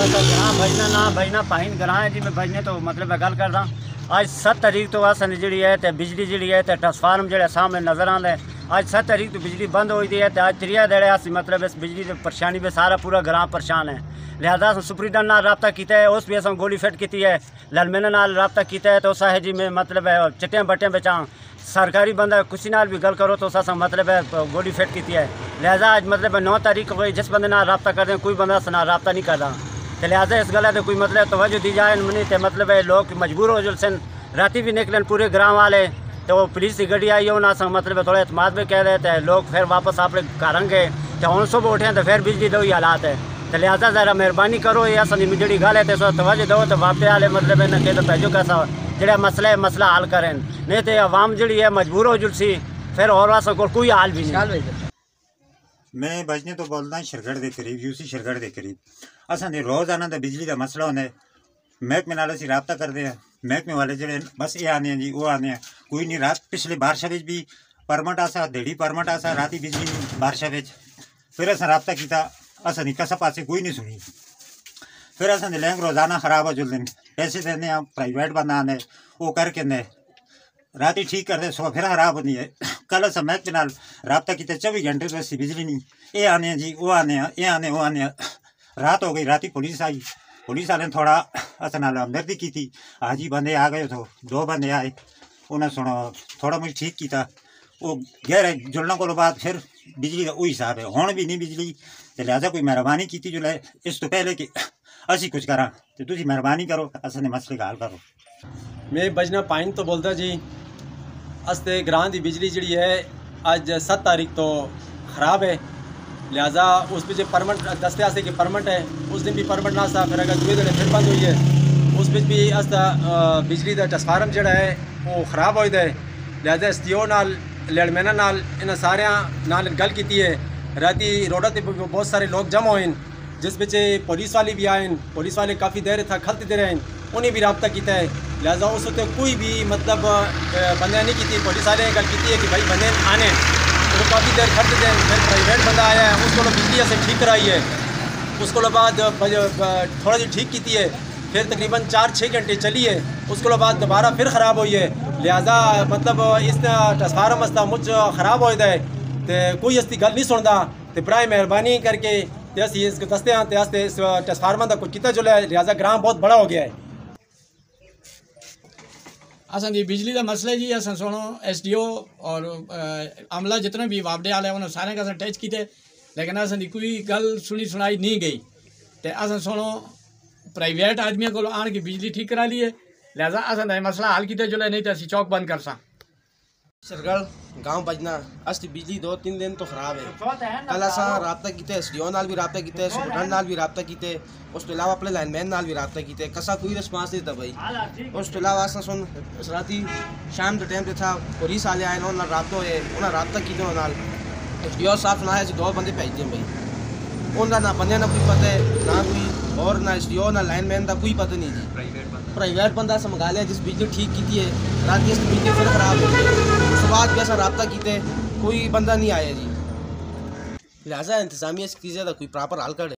ग्रां भजना ना भजना पाइन ग्रां है जी मैं भजने तो मतलब गल करदा आज 7 तारीख तो असन जी है तो बिजली जी है तो ट्रांसफार्म जो सामने नज़र आंदा है आज 7 तारीख तो बिजली बंद हो दी है तो आज 3 दिहाड़े अस मतलब इस बिजली की परेशानी में सारा पूरा ग्रां परेशान है। लिहाजा सुपरीडन नाल रबता किया है उस भी अस गोली फिट की है लालमेन नाल रबता किया है तो उस है जी में मतलब चिट्टियां बट्टियां बचा सरकारी बंदा किसी नाल भी गल करो तो अस मतलब गोली फिट की है। लिहाजा आज मतलब 9 तारीख को जिस बंदे नाल रबता करते कोई बंदा अस नाल रबता नहीं करता तो लिहाजा इस गल कोई मतलब तवज्जो दी जाए नहीं तो मतलब लोग मजबूर हो जुलसन राती भी निकलन पूरे ग्राम वाले तो पुलिस की गड्डी आई उन्हें मतलब थोड़ा एतमाद में कह रहे थे लोग फिर वापस अपने घर गए तो हम सुबह उठे तो फिर बिजली दो ही हालात है तो लिहाजा ज़रा मेहरबानी करो ये असन जी गल है तो तवज्जो दो तो वापस वाले मतलब इन्हें कह भेजो कैसा जो मसला है मसला हल करें नहीं तो आवाम जी है मजबूर हो जुलसी फिर और अस कोई हाल भी नहीं। मैं बजने तो बोलदा शरगढ़ के करीब यूसी शरगढ़ के करीब असां रोज़ाना का बिजली का मसला होंदा महकमे नाल असीं राबता करते हैं महकमे वाले जो बस ये आने जी वो आने कोई नहीं रात पिछले बारिशा भी परमट आसा देड़ी परमट आसा राती बिजली बारिशा फिर असां राबता किया असां कसा पासे कोई नहीं सुनी फिर असां लैंग रोज़ाना खराब हो जुलते पैसे देने प्राइवेट बंदा आने वो करके ने राती ठीक करते सुबह फिर खराब होती है। कल अस महकमे नाल राबता किया 24 घंटे तो ऐसी बिजली नहीं ये आने जी वो आने ये आने वो आने रात हो गई राती पुलिस आई पुलिस वाले थोड़ा अस नाल हमदर्दी की थी आज ही बंदे आ गए तो 2 बंदे आए उन्हें सुनो थोड़ा मुझे ठीक किया वो गहरे जुड़ने को बाद फिर बिजली का वही हिसाब है हुण भी नहीं बिजली तो लिहाजा कोई मेहरबानी की जो है इस तो पहले कि असी कुछ करा तो तुम मेहरबानी करो असें मसले का हल करो। मैं बजना पाइन तो बोलता जी असते ग्रां की बिजली जी है अज 7 तारीख तो खराब है लिहाजा उस पर जो परमट दस्ते आस्ते की परमट है उस दिन भी परमट ना सा फिर अगर दूसरे दिन फिर बंद हुई है उस पर भी अस बिजली का ट्रांसफार्म जोड़ा है वो खराब हो है लिहाजा SDO नाल लैंडमैन नाल इन सारे नाल गल की है राती रोडा पर बहुत सारे लोग जमा हुए जिस बच्चे पुलिस वाले भी आए पुलिस वाले काफ़ी देर था खलते दे रहे उन्हें भी रबता किया है लिहाजा उस वक्त कोई भी मतलब बंदे नहीं की पुलिस वाले गल की है कि भाई बंदे आने तो काफ़ी देर खड़ते थे फिर प्राइवेट बंदा आया है उसको बिजली से ठीक कराई है उसको बाद थोड़ा जी ठीक की है फिर तकरीबन 4-6 घंटे चली है उसको बाद दोबारा फिर ख़राब हुई है लिहाजा मतलब इस ट्रांसफार्म मसला मुझ ख़राब हो जाए तो कोई इसकी गल नहीं सुनता तो बराए मेहरबानी करके इस दस्ते इस ट्रांसफार्मर का कुछ किता जो लिहाजा ग्राम बहुत बड़ा हो गया है। असां जी बिजली का मसला जी असां सुनो SDO और अमला जितने भी वापडे वाले उन्होंने सारे का टच किए लेकिन असां जी कोई गल सुनी सुनाई नहीं गई तो असां सुनो प्राइवेट आदमी को आन के बिजली ठीक करा ली है लिहाजा असां मसला हल किया जो नहीं तो असी चौक बंद कर सा। शरगढ़ गांव बजना असली बिजली 2-3 दिन तो खराब है कल असा राबता किया SDO नाल भी राबता किया सुपरटेंडेंट नाल भी राबता किया उस अलावा अपने लाइनमैन नाल भी राबता किया कसा कोई रिस्पांस नहीं था भाई उस अलावा असा सुन राती शाम के टाइम पे था पुलिस वाले आए उन्होंने राबता होए उन्हें राबता किया नाल SDO साहब सुनाया 2 बंदे भेज दें भाई उनका ना बंदे ना कोई पता है ना कोई और ना SDO ना लाइनमैन का कोई पता नहीं जी प्राइवेट बंदा से मंगा लिया जिस बिजली ठीक की है रात की बिजली फिर खराब हो गई उस बाद भी ऐसा रबता किए कोई बंदा नहीं आया जी लिहाजा इंतजामिया इस चीज़ का कोई प्रॉपर हल कर